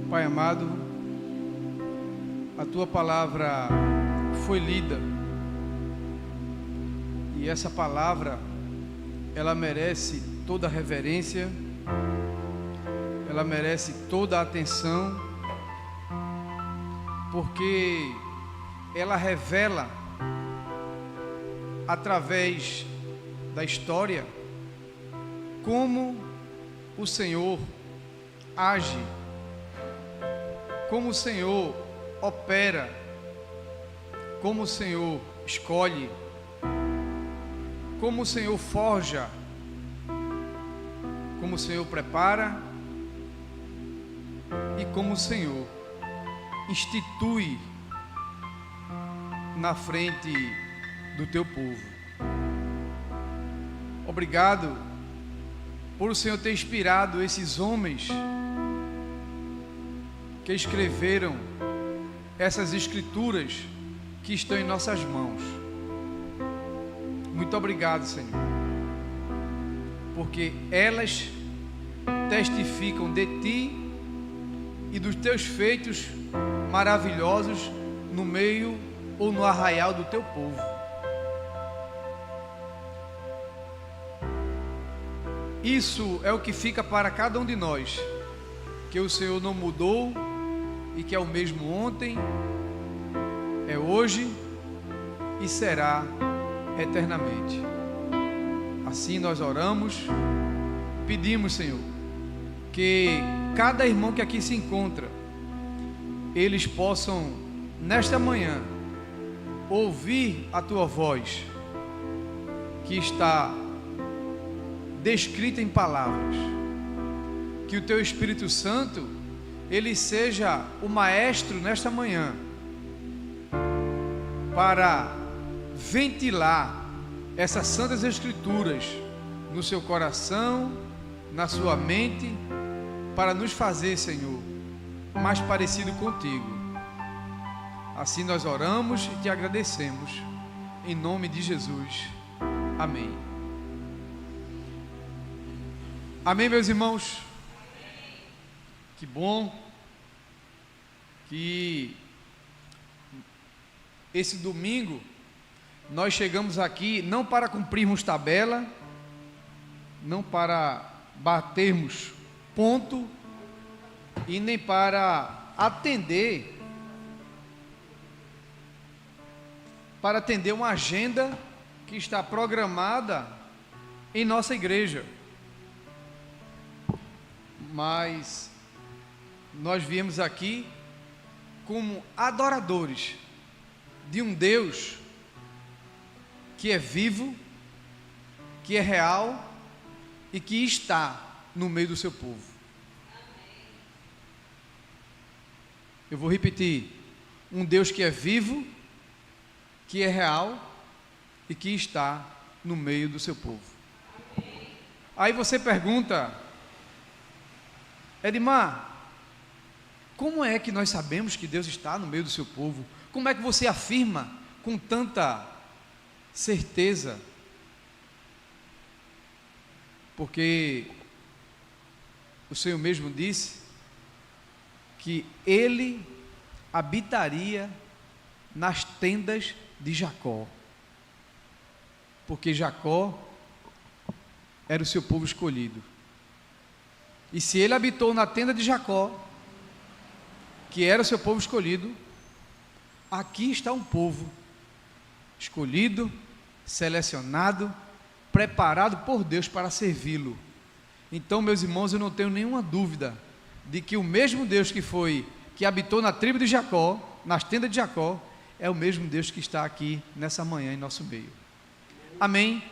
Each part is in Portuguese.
Pai amado, a Tua palavra foi lida e essa palavra, ela merece toda a reverência, ela merece toda a atenção, porque ela revela, através da história, como o Senhor age, como o Senhor opera, como o Senhor escolhe, como o Senhor forja, como o Senhor prepara e como o Senhor institui na frente do teu povo. Obrigado por o Senhor ter inspirado esses homens que escreveram essas escrituras que estão em nossas mãos. Muito obrigado, Senhor, porque elas testificam de Ti e dos Teus feitos maravilhosos no meio ou no arraial do Teu povo. Isso é o que fica para cada um de nós, que o Senhor não mudou e que é o mesmo ontem, é hoje e será eternamente. Assim nós oramos, pedimos, Senhor, que cada irmão que aqui se encontra, eles possam nesta manhã ouvir a Tua voz, que está descrita em palavras, que o Teu Espírito Santo ele seja o maestro nesta manhã, para ventilar essas santas escrituras no seu coração, na sua mente, para nos fazer, Senhor, mais parecido contigo. Assim nós oramos e te agradecemos, em nome de Jesus, amém. Amém, meus irmãos? Que bom que esse domingo nós chegamos aqui não para cumprirmos tabela, não para batermos ponto e nem para atender uma agenda que está programada em nossa igreja, mas nós viemos aqui como adoradores de um Deus que é vivo, que é real e que está no meio do seu povo. Eu vou repetir: um Deus que é vivo, que é real e que está no meio do seu povo. Aí você pergunta: Edmar, como é que nós sabemos que Deus está no meio do seu povo? Como é que você afirma com tanta certeza? Porque o Senhor mesmo disse que Ele habitaria nas tendas de Jacó, porque Jacó era o seu povo escolhido. E se Ele habitou na tenda de Jacó, que era o seu povo escolhido, aqui está um povo escolhido, selecionado, preparado por Deus para servi-lo. Então, meus irmãos, eu não tenho nenhuma dúvida de que o mesmo Deus que habitou na tribo de Jacó, nas tendas de Jacó, é o mesmo Deus que está aqui nessa manhã em nosso meio. Amém?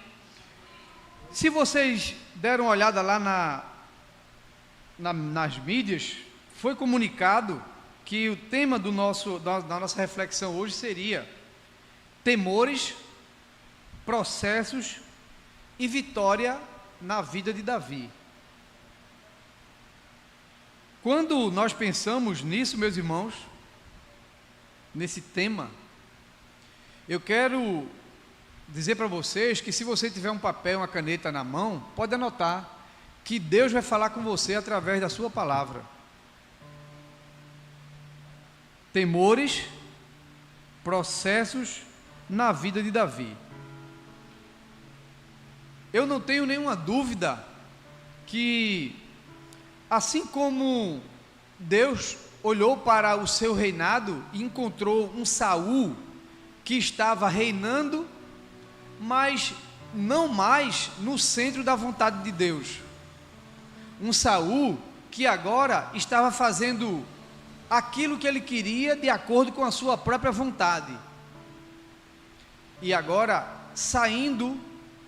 Se vocês deram uma olhada lá nas mídias, foi comunicado que o tema da nossa reflexão hoje seria temores, processos e vitória na vida de Davi. Quando nós pensamos nisso, meus irmãos, nesse tema, eu quero dizer para vocês que se você tiver um papel, uma caneta na mão, pode anotar que Deus vai falar com você através da sua palavra. temores, processos na vida de Davi. Eu não tenho nenhuma dúvida que, assim como Deus olhou para o seu reinado e encontrou um Saul que estava reinando, mas não mais no centro da vontade de Deus. Um Saul que agora estava fazendo aquilo que ele queria de acordo com a sua própria vontade. E agora saindo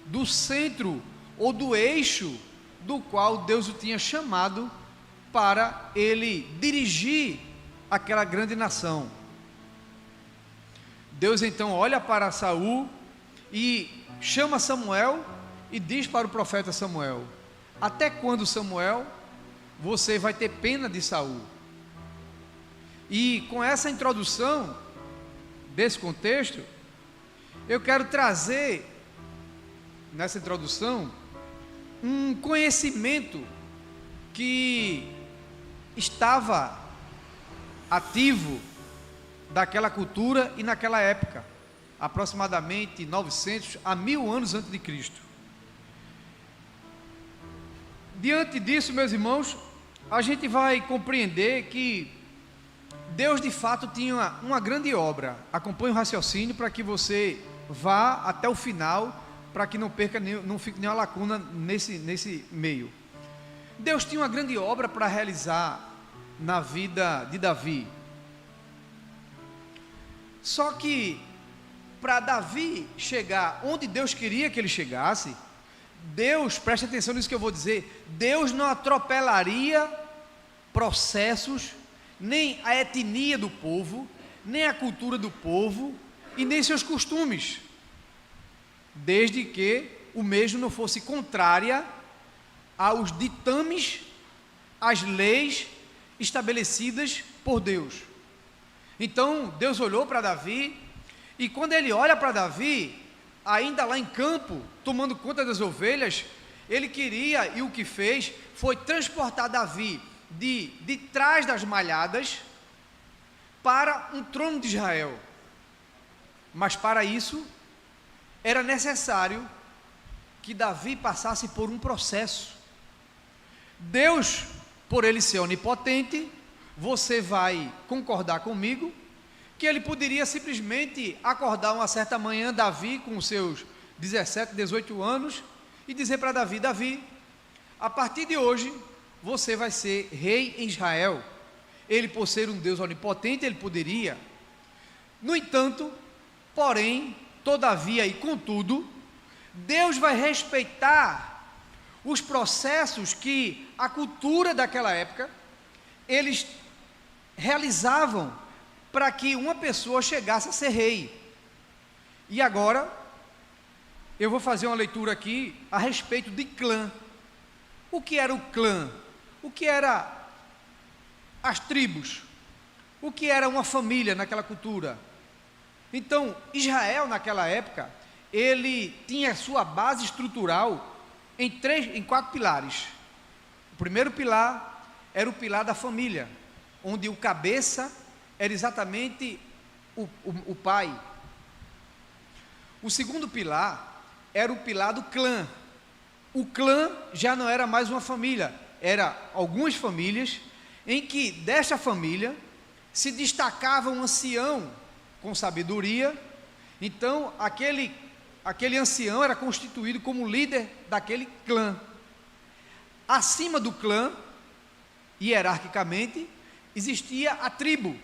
do centro ou do eixo do qual Deus o tinha chamado para ele dirigir aquela grande nação. Deus então olha para Saul e chama Samuel e diz para o profeta Samuel: até quando, Samuel, você vai ter pena de Saul? E com essa introdução desse contexto, eu quero trazer nessa introdução um conhecimento que estava ativo daquela cultura e naquela época, aproximadamente 900 a 1000 anos antes de Cristo. Diante disso, meus irmãos, a gente vai compreender que Deus de fato tinha uma grande obra. Acompanhe o raciocínio para que você vá até o final, para que não perca, não fique nenhuma lacuna nesse meio. Deus tinha uma grande obra para realizar na vida de Davi. Só que para Davi chegar onde Deus queria que ele chegasse, Deus, preste atenção nisso que eu vou dizer, Deus não atropelaria processos, nem a etnia do povo, nem a cultura do povo e nem seus costumes, desde que o mesmo não fosse contrária aos ditames, às leis estabelecidas por Deus. Então Deus olhou para Davi, e quando ele olha para Davi, ainda lá em campo, tomando conta das ovelhas, ele queria, e o que fez, foi transportar Davi de trás das malhadas para um trono de Israel. Mas para isso, era necessário que Davi passasse por um processo. Deus, por ele ser onipotente, você vai concordar comigo, que ele poderia simplesmente acordar uma certa manhã, Davi, com os seus 17, 18 anos, e dizer para Davi: Davi, a partir de hoje, você vai ser rei em Israel. Ele, por ser um Deus onipotente, ele poderia. No entanto, porém, todavia e contudo, Deus vai respeitar os processos que a cultura daquela época, eles realizavam para que uma pessoa chegasse a ser rei. E agora, eu vou fazer uma leitura aqui a respeito de clã. O que era o clã? O que era as tribos? O que era uma família naquela cultura? Então, Israel naquela época, ele tinha sua base estrutural em 4 pilares. O primeiro pilar era o pilar da família, onde o cabeça era exatamente o pai. O segundo pilar era o pilar do clã. O clã já não era mais uma família, era algumas famílias em que desta família se destacava um ancião com sabedoria. Então aquele ancião era constituído como líder daquele clã. Acima do clã, hierarquicamente, existia a tribo.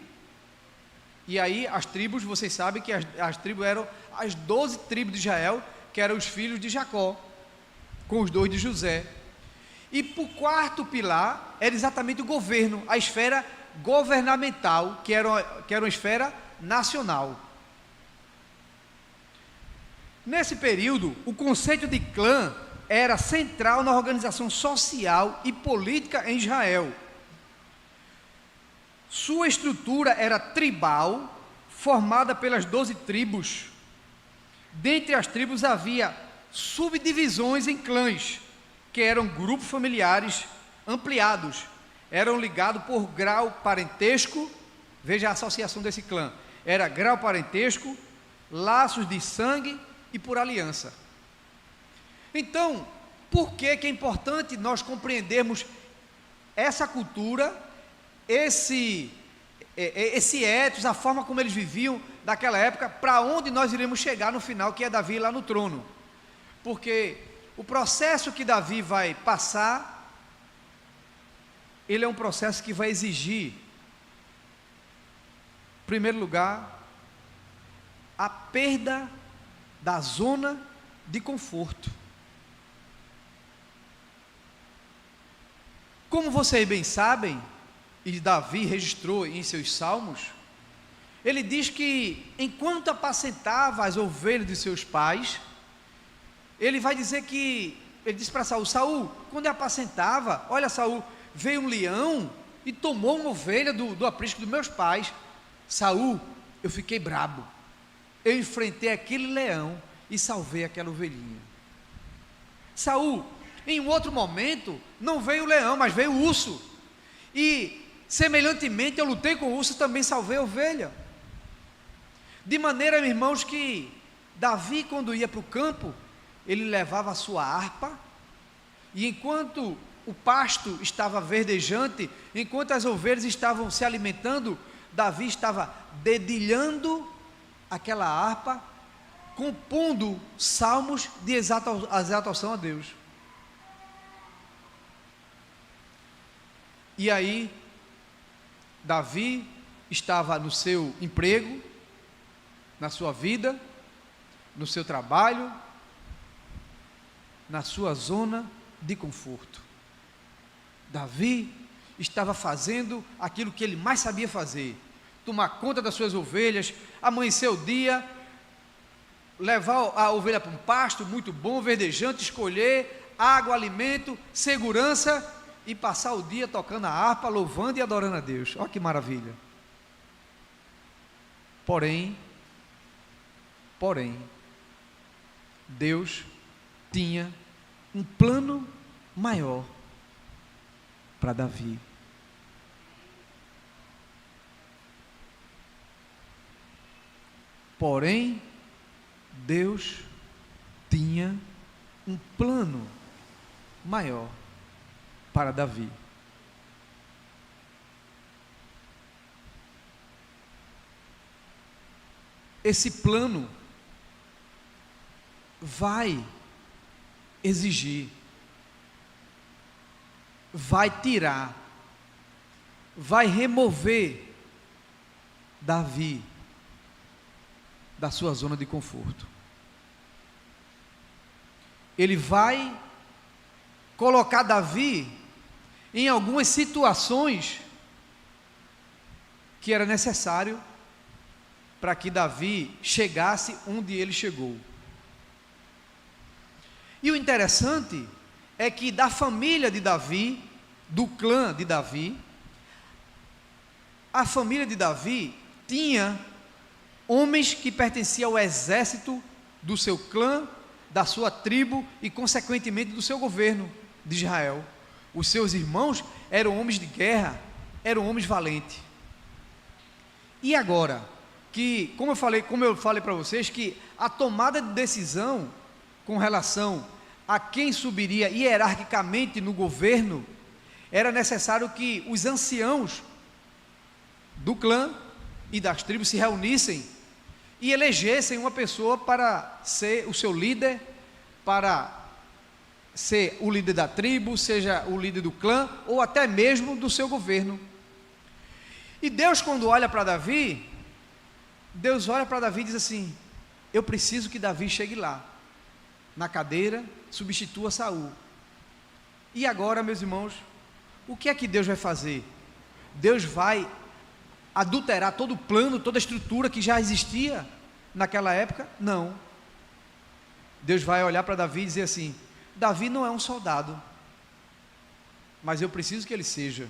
E aí as tribos, vocês sabem que as tribos eram as 12 tribos de Israel, que eram os filhos de Jacó, com os 2 de José. E por quarto pilar, era exatamente o governo, a esfera governamental, que era uma esfera nacional. Nesse período, o conceito de clã era central na organização social e política em Israel. Sua estrutura era tribal, formada pelas 12 tribos. Dentre as tribos havia subdivisões em clãs, que eram grupos familiares ampliados, eram ligados por grau parentesco Veja a associação desse clã: era grau parentesco, laços de sangue e por aliança. Então, por que é importante nós compreendermos essa cultura, esse ethos, a forma como eles viviam daquela época, para onde nós iremos chegar no final, que é Davi lá no trono? Porque o processo que Davi vai passar, ele é um processo que vai exigir, em primeiro lugar, a perda da zona de conforto. Como vocês bem sabem, e Davi registrou em seus salmos, ele diz que enquanto apacentava as ovelhas de seus pais, ele vai dizer que, ele disse para Saul: Saul, quando eu apacentava, olha Saul, veio um leão e tomou uma ovelha do aprisco dos meus pais. Saul, eu fiquei brabo, eu enfrentei aquele leão e salvei aquela ovelhinha. Saul, em um outro momento, não veio o leão, mas veio o urso, e semelhantemente eu lutei com o urso, também salvei a ovelha. De maneira, meus irmãos, que Davi, quando ia para o campo, ele levava a sua harpa, e enquanto o pasto estava verdejante, enquanto as ovelhas estavam se alimentando, Davi estava dedilhando aquela harpa, compondo salmos de exaltação a Deus. E aí, Davi estava no seu emprego, na sua vida, no seu trabalho, na sua zona de conforto. Davi estava fazendo aquilo que ele mais sabia fazer: tomar conta das suas ovelhas, amanhecer o dia, levar a ovelha para um pasto muito bom, verdejante, escolher água, alimento, segurança, e passar o dia tocando a harpa, louvando e adorando a Deus. Olha que maravilha. Porém, Deus tinha um plano maior para Davi. Porém, Deus tinha um plano maior para Davi. Esse plano vai exigir, vai tirar, vai remover Davi da sua zona de conforto. Ele vai colocar Davi em algumas situações que era necessário para que Davi chegasse onde ele chegou. E o interessante é que da família de Davi, do clã de Davi, a família de Davi tinha homens que pertenciam ao exército do seu clã, da sua tribo e consequentemente do seu governo de Israel. Os seus irmãos eram homens de guerra, eram homens valentes. E agora, que, como eu falei para vocês, que a tomada de decisão com relação a quem subiria hierarquicamente no governo, era necessário que os anciãos do clã e das tribos se reunissem e elegessem uma pessoa para ser o seu líder, para ser o líder da tribo, seja o líder do clã, ou até mesmo do seu governo. E Deus, quando olha para Davi, Deus olha para Davi e diz assim: eu preciso que Davi chegue lá, na cadeira, substitua Saul. E agora, meus irmãos, o que é que Deus vai fazer? Deus vai adulterar todo o plano, toda a estrutura que já existia naquela época? Não. Deus vai olhar para Davi e dizer assim: Davi não é um soldado, mas eu preciso que ele seja.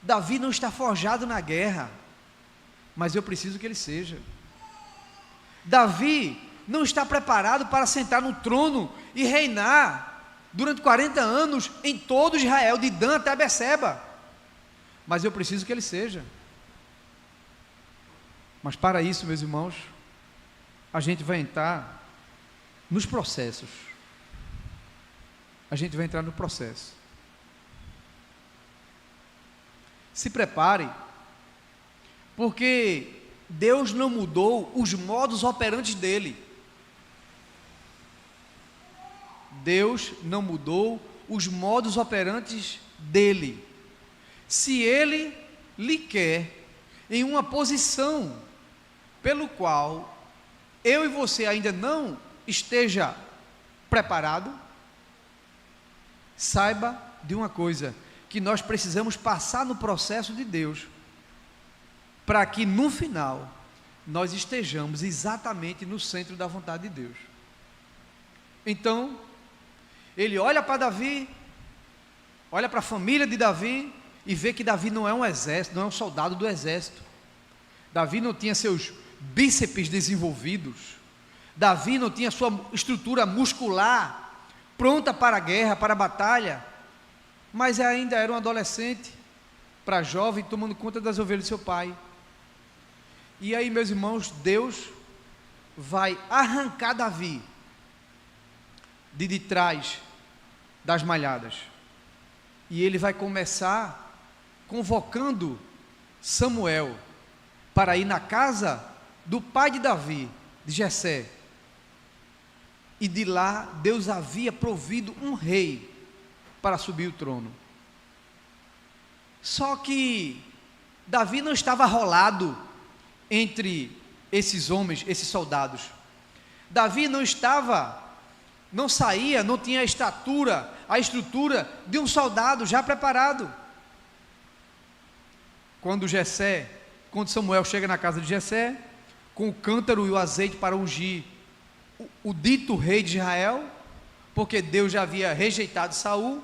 Davi não está forjado na guerra, mas eu preciso que ele seja. Davi não está preparado para sentar no trono e reinar durante 40 anos em todo Israel, de Dan até Beceba, mas eu preciso que ele seja. Mas para isso, meus irmãos, a gente vai entrar nos processos. A gente vai entrar no processo. Se prepare, porque Deus não mudou os modos operantes dele. Deus não mudou os modos operantes dele. Se ele lhe quer em uma posição pelo qual eu e você ainda não esteja preparado, saiba de uma coisa, que nós precisamos passar no processo de Deus, para que no final nós estejamos exatamente no centro da vontade de Deus. Então, ele olha para Davi, olha para a família de Davi, e vê que Davi não é um exército, não é um soldado do exército. Davi não tinha seus bíceps desenvolvidos, Davi não tinha sua estrutura muscular pronta para a guerra, para a batalha, mas ainda era um adolescente, para jovem, tomando conta das ovelhas de seu pai. E aí, meus irmãos, Deus vai arrancar Davi de trás das malhadas, e ele vai começar convocando Samuel para ir na casa do pai de Davi, de Jessé, e de lá Deus havia provido um rei para subir o trono. Só que Davi não estava rolado entre esses homens, esses soldados. Davi não saía, não tinha a estrutura de um soldado já preparado. Quando Samuel chega na casa de Jessé, com o cântaro e o azeite para ungir o dito rei de Israel, porque Deus já havia rejeitado Saul.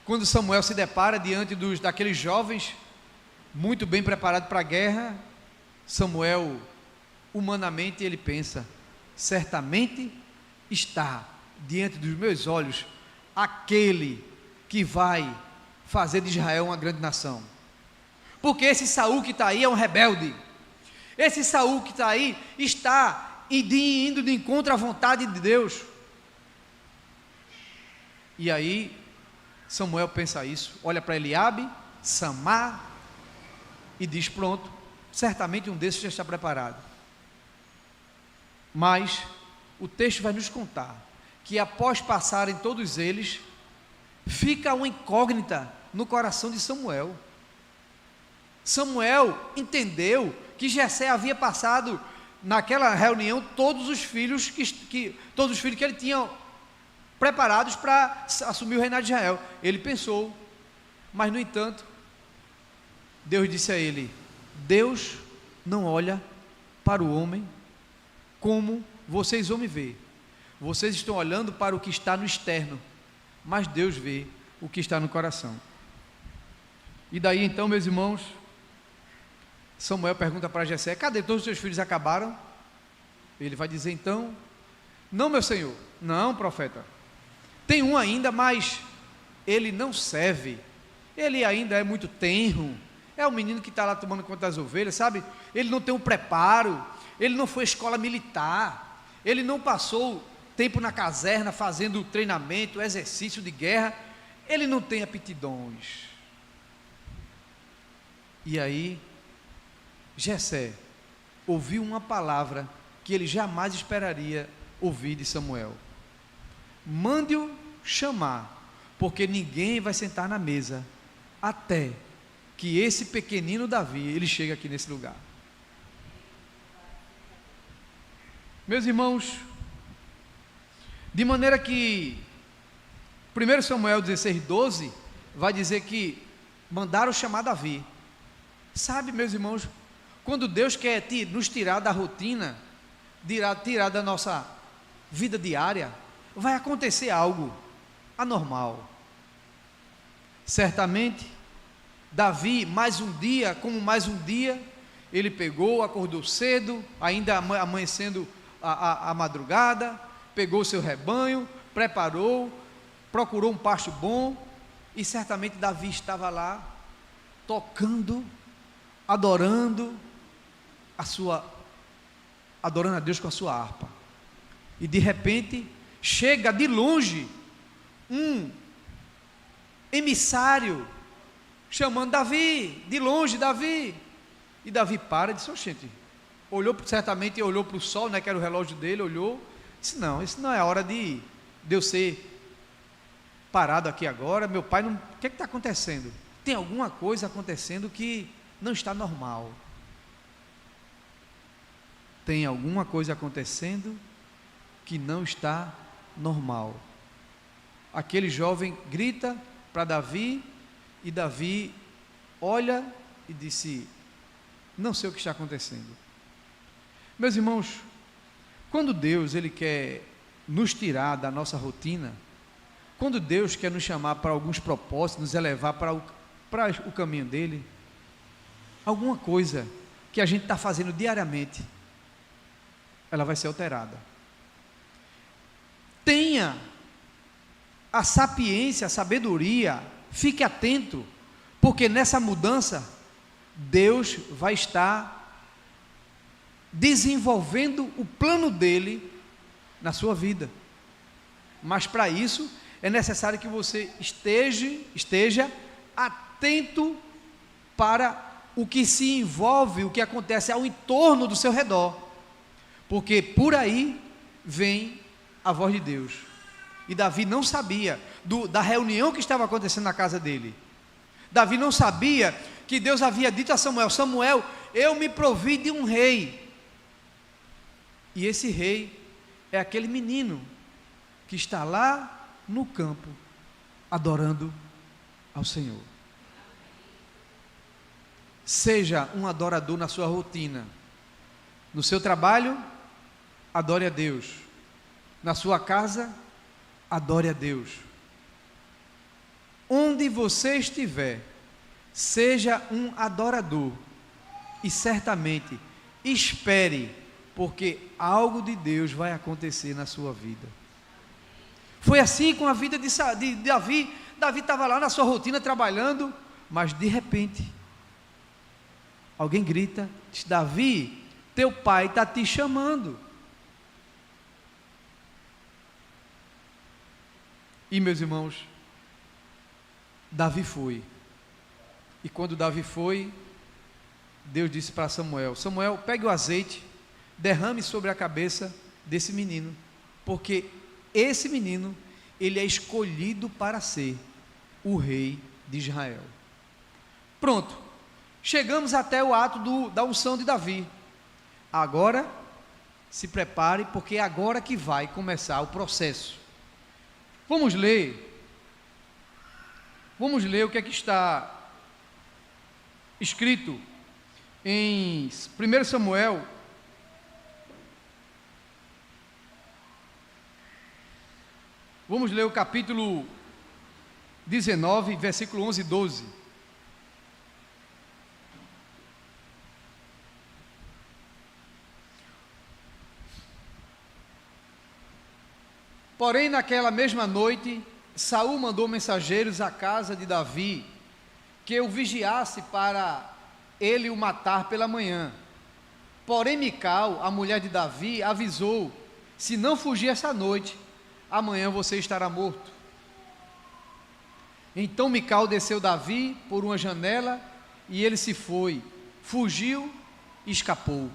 Quando Samuel se depara diante daqueles jovens, muito bem preparados para a guerra, Samuel, humanamente, ele pensa: certamente está diante dos meus olhos aquele que vai fazer de Israel uma grande nação, porque esse Saul que está aí é um rebelde, esse Saul que está aí está indo de encontro à vontade de Deus. E aí Samuel pensa isso, olha para Eliabe, Samar, e diz: pronto, certamente um desses já está preparado. Mas o texto vai nos contar que após passarem todos eles, fica uma incógnita no coração de Samuel. Samuel entendeu que Jessé havia passado naquela reunião todos os filhos que ele tinha preparados para assumir o reinado de Israel. Ele pensou, mas no entanto, Deus disse a ele: Deus não olha para o homem como vocês vão me ver. Vocês estão olhando para o que está no externo, mas Deus vê o que está no coração. E daí então, meus irmãos, Samuel pergunta para Jessé: cadê? Todos os teus filhos acabaram? Ele vai dizer então: não, meu senhor, não, profeta, tem um ainda, mas ele não serve, ele ainda é muito tenro, é o menino que está lá tomando conta das ovelhas, sabe? Ele não tem um preparo, ele não foi à escola militar, ele não passou tempo na caserna fazendo treinamento, exercício de guerra, ele não tem aptidões. E aí Jessé ouviu uma palavra que ele jamais esperaria ouvir de Samuel: mande-o chamar, porque ninguém vai sentar na mesa até que esse pequenino Davi ele chegue aqui nesse lugar. Meus irmãos, de maneira que 1 Samuel 16:12 vai dizer que mandaram chamar Davi. Sabe, meus irmãos, quando Deus quer nos tirar da rotina, tirar da nossa vida diária, vai acontecer algo anormal. Certamente Davi, mais um dia, ele pegou, acordou cedo, ainda amanhecendo a madrugada, pegou o seu rebanho, preparou, procurou um pasto bom, e certamente Davi estava lá tocando adorando a Deus com a sua harpa. E de repente chega de longe um emissário chamando Davi, de longe, Davi. E Davi para e disse: oxente, certamente olhou para o sol, né, que era o relógio dele, olhou, disse: não, isso não é a hora de eu ser parado aqui agora, meu pai não, o que está acontecendo? Tem alguma coisa acontecendo que não está normal. Tem alguma coisa acontecendo que não está normal. Aquele jovem grita para Davi, e Davi olha e disse: não sei o que está acontecendo. Meus irmãos, quando Deus ele quer nos tirar da nossa rotina, quando Deus quer nos chamar para alguns propósitos, nos elevar para o caminho dele, alguma coisa que a gente está fazendo diariamente, ela vai ser alterada. Tenha a sapiência, a sabedoria, fique atento, porque nessa mudança, Deus vai estar desenvolvendo o plano dele na sua vida. Mas para isso, é necessário que você esteja atento para o que se envolve, o que acontece ao entorno do seu redor, porque por aí vem a voz de Deus. E Davi não sabia da reunião que estava acontecendo na casa dele. Davi não sabia que Deus havia dito a Samuel: Samuel, eu me provi de um rei, e esse rei é aquele menino que está lá no campo, adorando ao Senhor. Seja um adorador na sua rotina. No seu trabalho, adore a Deus. Na sua casa, adore a Deus. Onde você estiver, seja um adorador. E certamente, espere, porque algo de Deus vai acontecer na sua vida. Foi assim com a vida de Davi. Davi estava lá na sua rotina trabalhando, mas de repente, alguém grita, diz: Davi, teu pai está te chamando. E meus irmãos, Davi foi. E quando Davi foi, Deus disse para Samuel: Samuel, pegue o azeite, derrame sobre a cabeça desse menino, porque esse menino, ele é escolhido para ser o rei de Israel. Pronto, chegamos até o ato da unção de Davi. Agora, se prepare, porque é agora que vai começar o processo. Vamos ler o que é que está escrito em 1 Samuel, vamos ler o capítulo 19, versículo 11 e 12. Porém, naquela mesma noite, Saul mandou mensageiros à casa de Davi, que o vigiasse para ele o matar pela manhã. Porém, Mical, a mulher de Davi, avisou: se não fugir essa noite, amanhã você estará morto. Então Mical desceu Davi por uma janela, e ele se foi, fugiu e escapou.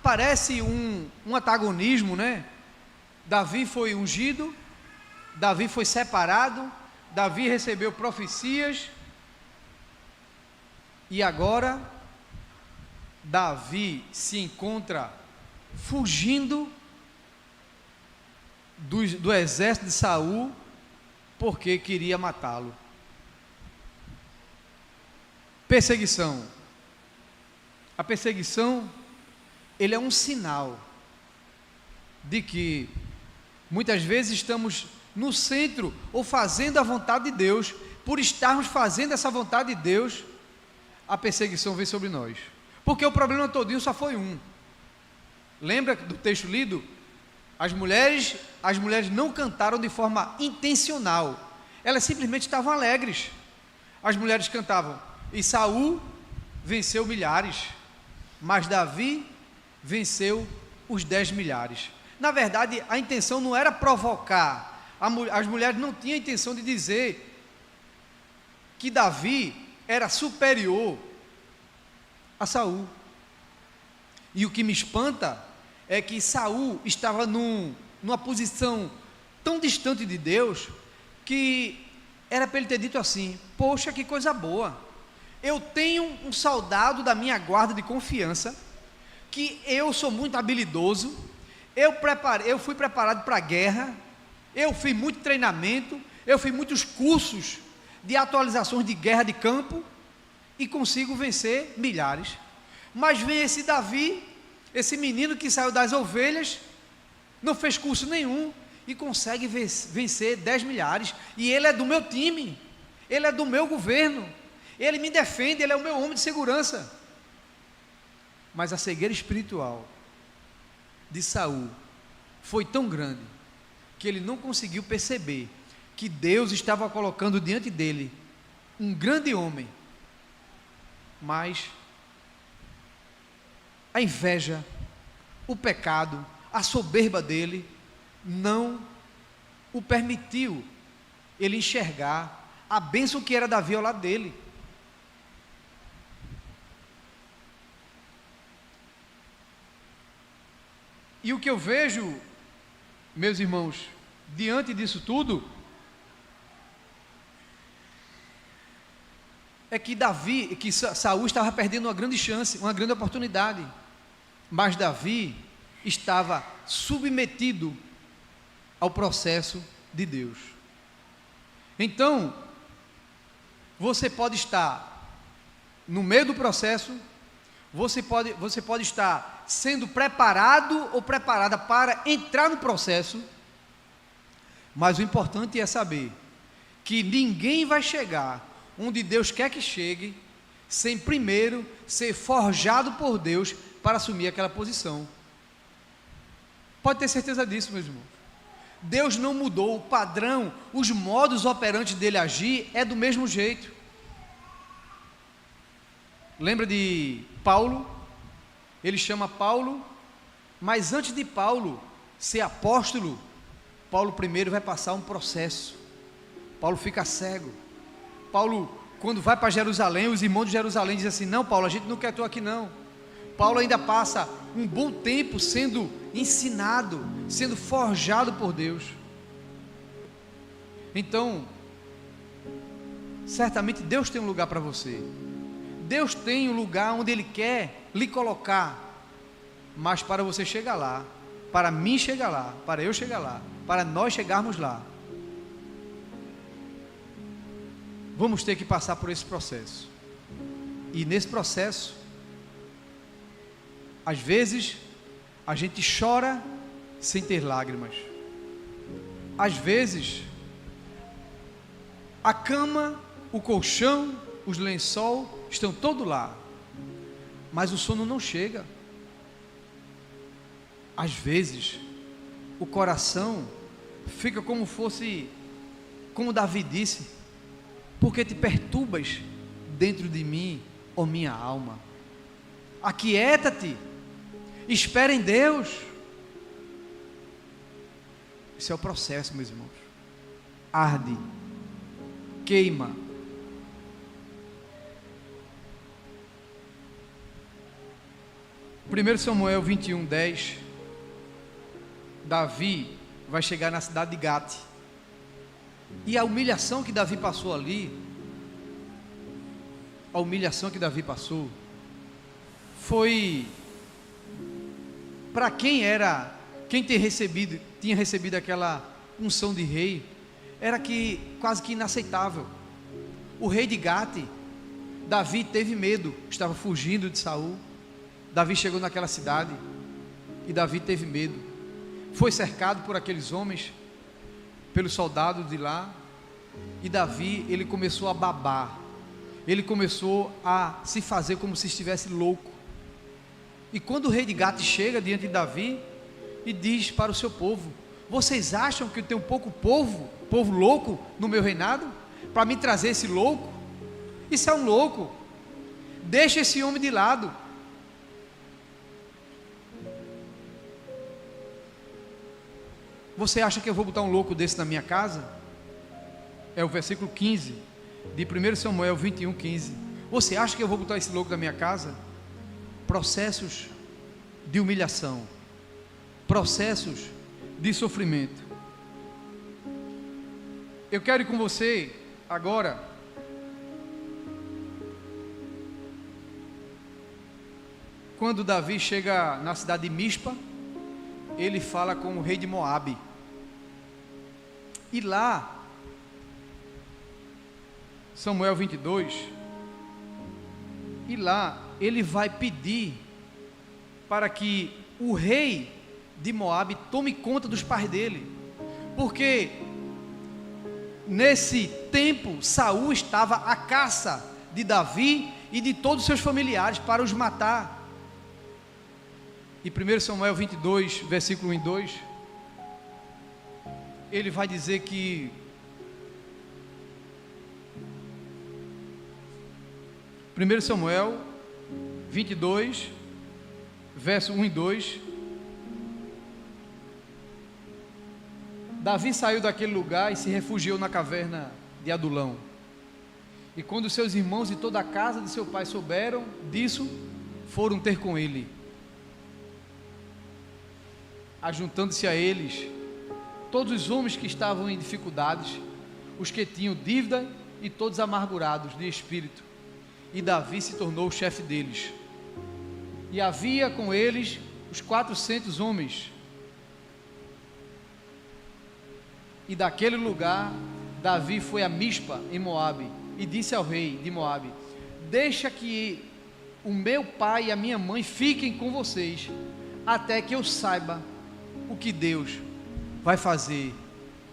Parece um antagonismo, né? Davi foi ungido, Davi foi separado, Davi recebeu profecias, e agora Davi se encontra fugindo do exército de Saul, porque queria matá-lo. Perseguição. A perseguição, ele é um sinal de que muitas vezes estamos no centro ou fazendo a vontade de Deus. Por estarmos fazendo essa vontade de Deus, a perseguição vem sobre nós, porque o problema todinho só foi um. Lembra do texto lido? As mulheres não cantaram de forma intencional, elas simplesmente estavam alegres. As mulheres cantavam: e Saul venceu milhares, mas Davi venceu os 10 milhares. Na verdade, a intenção não era provocar, as mulheres não tinham a intenção de dizer que Davi era superior a Saul. E o que me espanta é que Saul estava numa posição tão distante de Deus, que era para ele ter dito assim: poxa, que coisa boa, eu tenho um soldado da minha guarda de confiança, que eu sou muito habilidoso, eu fui preparado para a guerra, eu fiz muito treinamento, eu fiz muitos cursos de atualizações de guerra de campo, e consigo vencer milhares. Mas vem esse Davi, esse menino que saiu das ovelhas, não fez curso nenhum, e consegue vencer 10 milhares, e ele é do meu time, ele é do meu governo, ele me defende, ele é o meu homem de segurança. Mas a cegueira espiritual de Saul foi tão grande, que ele não conseguiu perceber que Deus estava colocando diante dele um grande homem, mas a inveja, o pecado, a soberba dele não o permitiu ele enxergar a bênção que era Davi ao lado dele. E o que eu vejo, meus irmãos, diante disso tudo, é que Saul estava perdendo uma grande chance, uma grande oportunidade, mas Davi estava submetido ao processo de Deus. Então, você pode estar no meio do processo, você pode estar sendo preparado ou preparada para entrar no processo, mas o importante é saber que ninguém vai chegar onde Deus quer que chegue, sem primeiro ser forjado por Deus para assumir aquela posição. Pode ter certeza disso, meus irmãos. Deus não mudou o padrão, os modos operantes dele agir é do mesmo jeito. Lembra de Paulo? Ele chama Paulo, mas antes de Paulo ser apóstolo, Paulo primeiro vai passar um processo. Paulo fica cego. Paulo, quando vai para Jerusalém, os irmãos de Jerusalém dizem assim: não, Paulo, a gente não quer tu aqui não. Paulo ainda passa um bom tempo sendo ensinado, sendo forjado por Deus. Então, certamente Deus tem um lugar para você. Deus tem um lugar onde Ele quer lhe colocar, mas para você chegar lá, para mim chegar lá, para eu chegar lá, para nós chegarmos lá, vamos ter que passar por esse processo. E nesse processo, às vezes, a gente chora sem ter lágrimas. Às vezes, a cama, o colchão, os lençol estão todos lá, mas o sono não chega. Às vezes, o coração fica como fosse, como Davi disse: porque te perturbas dentro de mim, ó minha alma? Aquieta-te, espera em Deus. Esse é o processo, meus irmãos. Arde, queima. 1 Samuel 21:10, Davi vai chegar na cidade de Gate, e a humilhação que Davi passou ali, foi para quem tinha recebido aquela unção de rei, era quase que inaceitável. O rei de Gate, Davi teve medo, estava fugindo de Saul. Davi chegou naquela cidade e Davi teve medo, foi cercado por aqueles homens, pelos soldados de lá, e Davi, ele começou a babar, ele começou a se fazer como se estivesse louco. E quando o rei de Gate chega diante de Davi e diz para o seu povo: vocês acham que eu tenho pouco povo louco no meu reinado, para me trazer esse louco? Isso é um louco. Deixa esse homem de lado. Você acha que eu vou botar um louco desse na minha casa? É o versículo 15 de 1 Samuel 21, 15. Você acha que eu vou botar esse louco na minha casa? Processos de humilhação, processos de sofrimento. Eu quero ir com você agora quando Davi chega na cidade de Mispa, ele fala com o rei de Moabe. E lá, Samuel 22, e lá ele vai pedir para que o rei de Moabe tome conta dos pais dele, porque nesse tempo Saul estava à caça de Davi e de todos os seus familiares para os matar. E 1 Samuel 22, versículo 1 e 2, ele vai dizer que Primeiro Samuel 22, verso 1 e 2, Davi saiu daquele lugar e se refugiou na caverna de Adulão. E quando seus irmãos e toda a casa de seu pai souberam disso, foram ter com ele. Ajuntando-se a eles todos os homens que estavam em dificuldades, os que tinham dívida e todos amargurados de espírito. E Davi se tornou o chefe deles. E havia com eles os 400 homens. E daquele lugar Davi foi a Mispa em Moabe e disse ao rei de Moabe: deixa que o meu pai e a minha mãe fiquem com vocês, até que eu saiba o que Deus vai fazer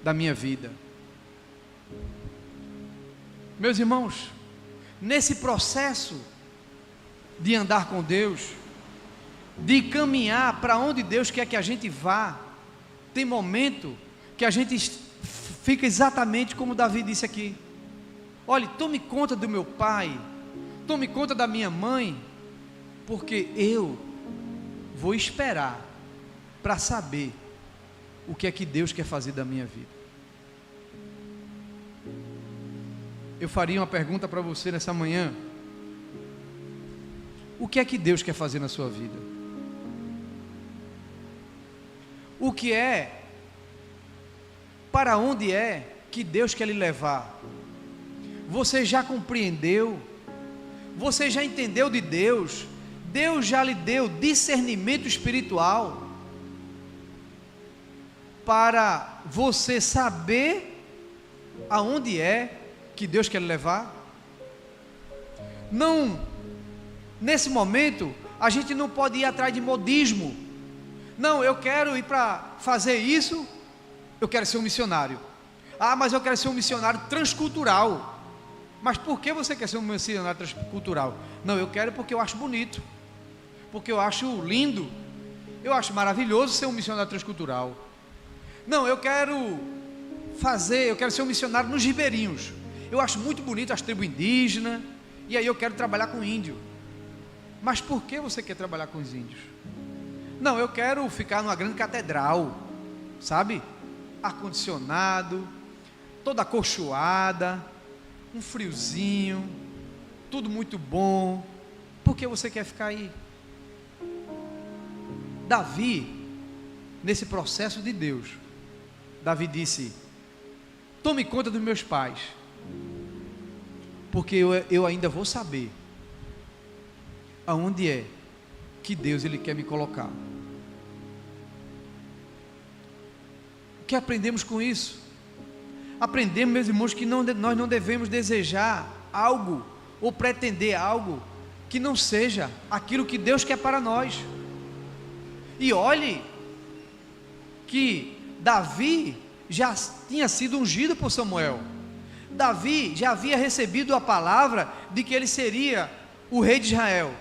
da minha vida. Meus irmãos, nesse processo de andar com Deus, de caminhar para onde Deus quer que a gente vá, tem momento que a gente fica exatamente como Davi disse aqui: olhe, tome conta do meu pai, tome conta da minha mãe, porque eu vou esperar para saber o que é que Deus quer fazer da minha vida. Eu faria uma pergunta para você nessa manhã: o que é que Deus quer fazer na sua vida? O que é, para onde é que Deus quer lhe levar? Você já compreendeu? Você já entendeu de Deus? Deus já lhe deu discernimento espiritual para você saber aonde é que Deus quer lhe levar? Não, nesse momento a gente não pode ir atrás de modismo. Não, eu quero ir para fazer isso, eu quero ser um missionário. Ah, mas eu quero ser um missionário transcultural. Mas por que você quer ser um missionário transcultural? Não, eu quero porque eu acho bonito, porque eu acho lindo, eu acho maravilhoso ser um missionário transcultural. Não, eu quero ser um missionário nos ribeirinhos. Eu acho muito bonito as tribos indígenas, e aí eu quero trabalhar com índio. Mas por que você quer trabalhar com os índios? Não, eu quero ficar numa grande catedral, sabe? Ar-condicionado, toda acolchoada, um friozinho, tudo muito bom. Por que você quer ficar aí? Davi, nesse processo de Deus, Davi disse: tome conta dos meus pais, porque eu ainda vou saber aonde é que Deus ele quer me colocar. O que aprendemos com isso? Aprendemos, meus irmãos, que nós não devemos desejar algo ou pretender algo que não seja aquilo que Deus quer para nós. E olhe que Davi já tinha sido ungido por Samuel. Davi já havia recebido a palavra de que ele seria o rei de Israel.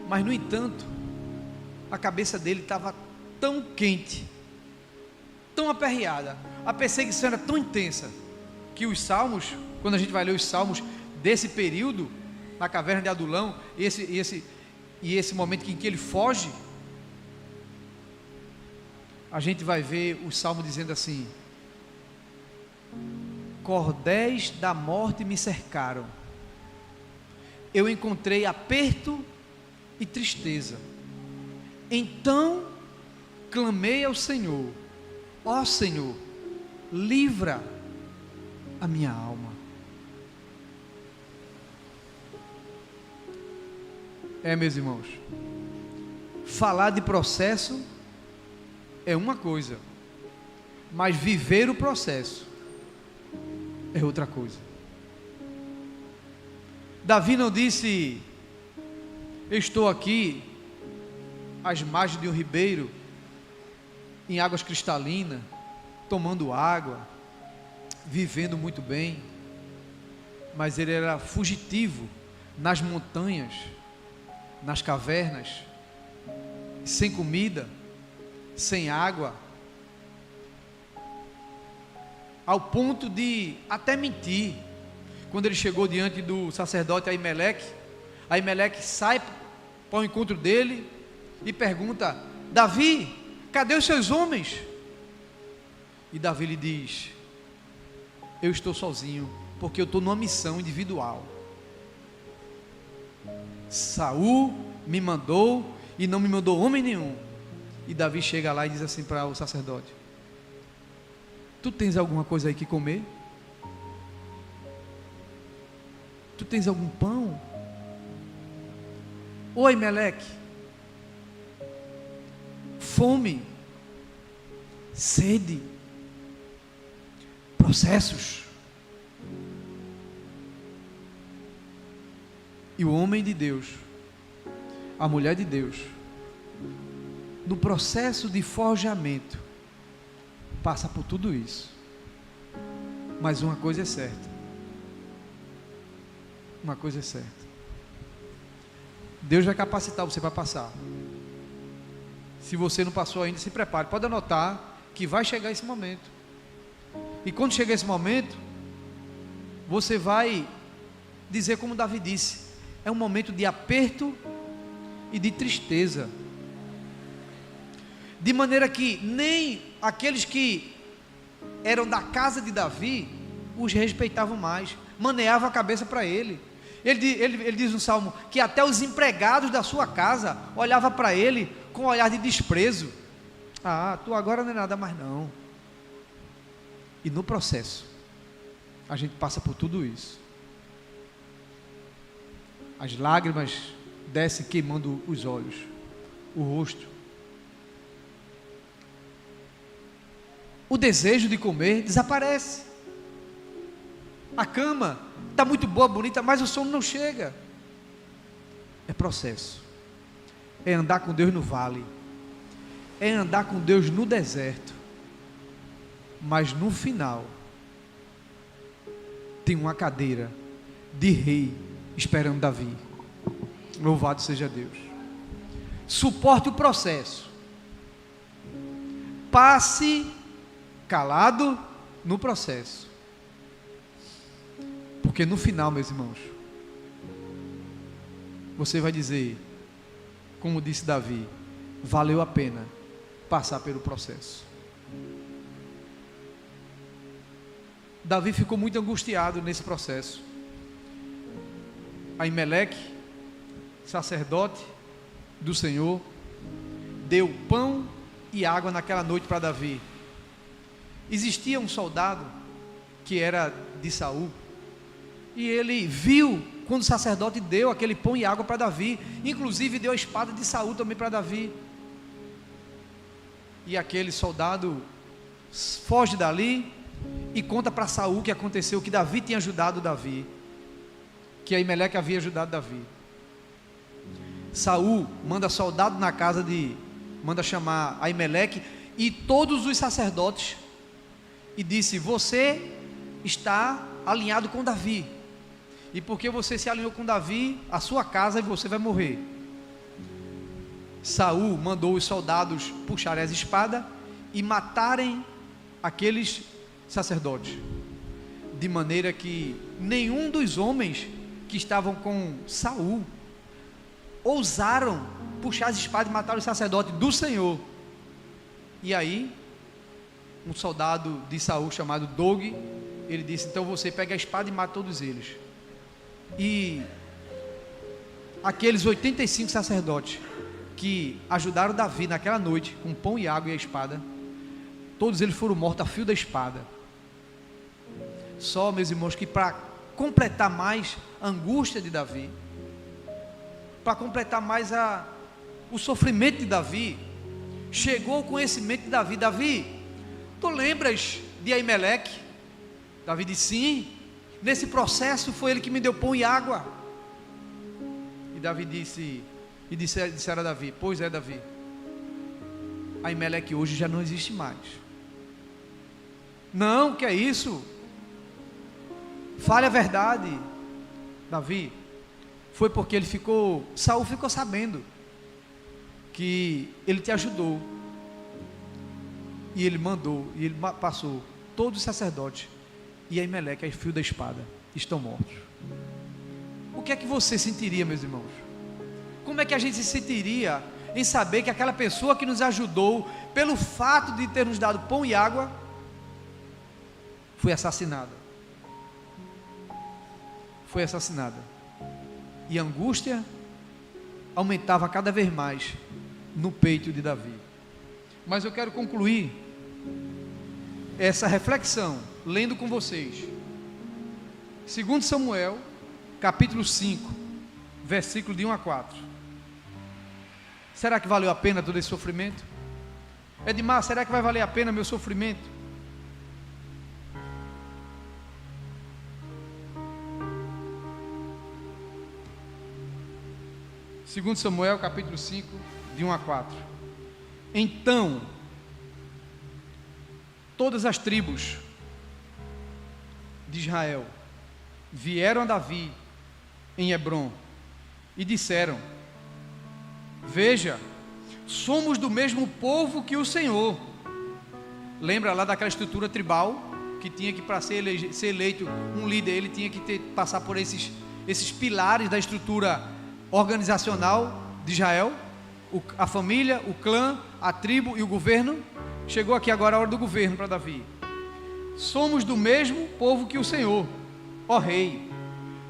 Mas no entanto, a cabeça dele estava tão quente, tão aperreada, a perseguição era tão intensa, que os salmos, quando a gente vai ler os salmos desse período, na caverna de Adulão, e esse momento em que ele foge, a gente vai ver o Salmo dizendo assim: cordéis da morte me cercaram, eu encontrei aperto e tristeza, então clamei ao Senhor, ó Senhor, livra a minha alma. Meus irmãos, falar de processo é uma coisa, mas viver o processo é outra coisa. Davi não disse: eu estou aqui às margens de um ribeiro, em águas cristalinas, tomando água, vivendo muito bem. Mas ele era fugitivo nas montanhas, nas cavernas, sem comida, sem água, ao ponto de até mentir. Quando ele chegou diante do sacerdote Aimeleque, Aimeleque sai para o encontro dele e pergunta: Davi, cadê os seus homens? E Davi lhe diz: eu estou sozinho, porque eu estou numa missão individual. Saul me mandou e não me mandou homem nenhum. E Davi chega lá e diz assim para o sacerdote: tu tens alguma coisa aí que comer? Tu tens algum pão? Oi, Meleque, fome, sede, processos. E o homem de Deus, a mulher de Deus, no processo de forjamento, passa por tudo isso. Mas uma coisa é certa. Uma coisa é certa. Deus vai capacitar você para passar. Se você não passou ainda, se prepare. Pode anotar que vai chegar esse momento. E quando chegar esse momento, você vai dizer como Davi disse: é um momento de aperto e de tristeza. De maneira que nem aqueles que eram da casa de Davi os respeitavam mais, maneavam a cabeça para ele. Ele diz no Salmo que até os empregados da sua casa olhavam para ele com um olhar de desprezo. Ah, tu agora não é nada mais não. E no processo, a gente passa por tudo isso. As lágrimas descem queimando os olhos, o rosto. O desejo de comer desaparece. A cama está muito boa, bonita, mas o sono não chega. É processo. É andar com Deus no vale. É andar com Deus no deserto. Mas no final, tem uma cadeira de rei esperando Davi. Louvado seja Deus. Suporte o processo. Passe calado no processo. Porque no final, meus irmãos, você vai dizer, como disse Davi: valeu a pena passar pelo processo. Davi ficou muito angustiado nesse processo. Aimeleque, sacerdote do Senhor, deu pão e água naquela noite para Davi. Existia um soldado que era de Saul, e ele viu quando o sacerdote deu aquele pão e água para Davi, inclusive deu a espada de Saul também para Davi. E aquele soldado foge dali e conta para Saul o que aconteceu, que Davi tinha ajudado Davi, que Aimeleque havia ajudado Davi. Saul manda soldado na casa manda chamar Aimeleque e todos os sacerdotes, e disse: você está alinhado com Davi, e porque você se alinhou com Davi, a sua casa e você vai morrer. Saul mandou os soldados puxarem as espadas e matarem aqueles sacerdotes, de maneira que nenhum dos homens que que estavam com Saul ousaram puxar as espadas e matar os sacerdotes do Senhor. E aí, um soldado de Saul chamado Doeg, ele disse: então você pega a espada e mata todos eles. E aqueles 85 sacerdotes que ajudaram Davi naquela noite, com pão e água e a espada, todos eles foram mortos a fio da espada. Só, meus irmãos, que para completar mais a angústia de Davi, para completar mais o sofrimento de Davi, chegou o conhecimento de Davi: Davi, tu lembras de Aimeleque? Davi disse: sim, nesse processo foi ele que me deu pão e água. E Davi disseram a Davi: pois é, Davi, Aimeleque hoje já não existe mais. Não, que é isso? Fale a verdade. Davi, foi porque Saul ficou sabendo que ele te ajudou, e ele mandou, e ele passou todos os sacerdotes, e Aimeleque, a fio da espada, estão mortos. O que é que você sentiria, meus irmãos? Como é que a gente se sentiria em saber que aquela pessoa que nos ajudou, pelo fato de ter nos dado pão e água, foi assassinada? Foi assassinada. E a angústia aumentava cada vez mais no peito de Davi. Mas eu quero concluir essa reflexão lendo com vocês 2 Samuel capítulo 5, versículo de 1 a 4. Será que valeu a pena todo esse sofrimento? Edmar, será que vai valer a pena meu sofrimento? Segundo Samuel capítulo 5, de 1 a 4. Então todas as tribos de Israel vieram a Davi em Hebrom e disseram: veja, somos do mesmo povo que o Senhor. Lembra lá daquela estrutura tribal, que tinha que, para ser eleito um líder, ele tinha que passar por esses pilares da estrutura organizacional de Israel, a família, o clã, a tribo e o governo. Chegou aqui agora a hora do governo para Davi. Somos do mesmo povo que o Senhor, ó rei.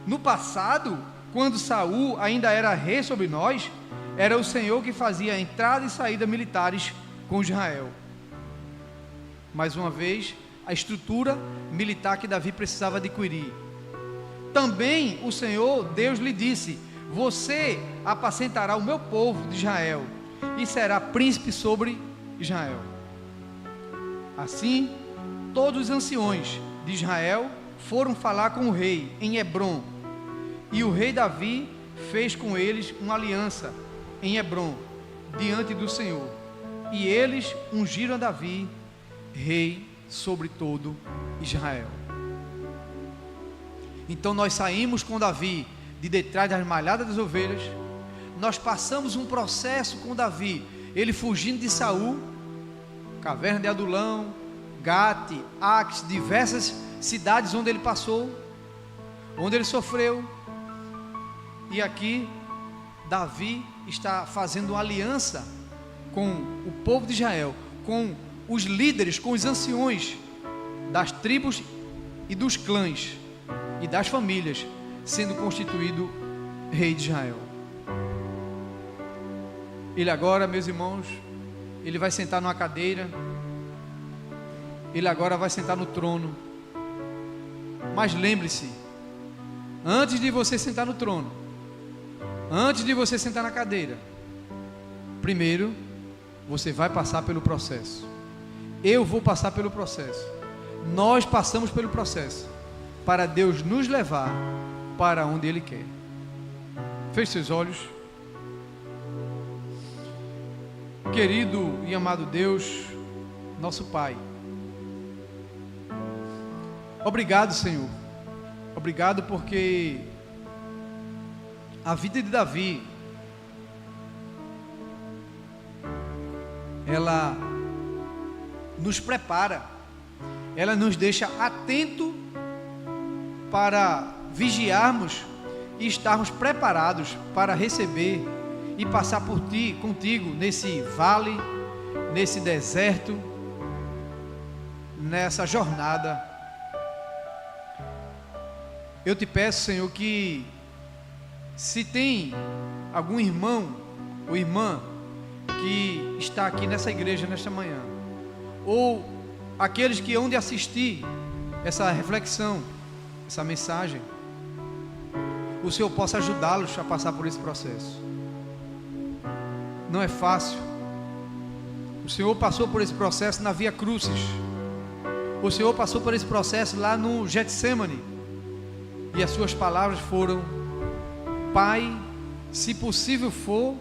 No passado, quando Saul ainda era rei sobre nós, era o Senhor que fazia entrada e saída militares com Israel. Mais uma vez, a estrutura militar que Davi precisava adquirir. Também o Senhor, Deus, lhe disse: você apacentará o meu povo de Israel e será príncipe sobre Israel. Assim, todos os anciões de Israel foram falar com o rei em Hebrom, e o rei Davi fez com eles uma aliança em Hebrom, diante do Senhor, e eles ungiram a Davi rei sobre todo Israel. Então nós saímos com Davi de detrás das malhadas das ovelhas. Nós passamos um processo com Davi, ele fugindo de Saul, caverna de Adulão, Gate, Aques, diversas cidades onde ele passou, onde ele sofreu. E aqui Davi está fazendo uma aliança com o povo de Israel, com os líderes, com os anciões das tribos e dos clãs e das famílias, sendo constituído rei de Israel. Ele agora, meus irmãos, ele vai sentar numa cadeira, ele agora vai sentar no trono. Mas lembre-se, antes de você sentar no trono, antes de você sentar na cadeira, primeiro você vai passar pelo processo. Eu vou passar pelo processo. Nós passamos pelo processo para Deus nos levar para onde Ele quer. Feche seus olhos. Querido e amado Deus, nosso Pai, obrigado, Senhor. Obrigado porque a vida de Davi, ela nos prepara, ela nos deixa atento para vigiarmos e estarmos preparados para receber e passar por ti, contigo, nesse vale, nesse deserto, nessa jornada. Eu te peço, Senhor, que se tem algum irmão ou irmã que está aqui nessa igreja nesta manhã, ou aqueles que hão de assistir essa reflexão, essa mensagem, o Senhor possa ajudá-los a passar por esse processo. Não é fácil. O Senhor passou por esse processo na Via Crucis. O Senhor passou por esse processo lá no Getsemane. E as suas palavras foram: Pai, se possível for,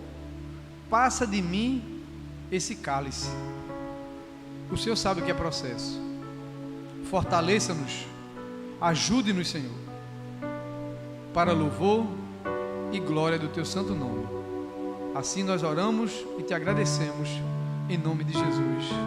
passa de mim esse cálice. O Senhor sabe o que é processo. Fortaleça-nos, ajude-nos, Senhor, para louvor e glória do Teu santo nome. Assim nós oramos e Te agradecemos, em nome de Jesus.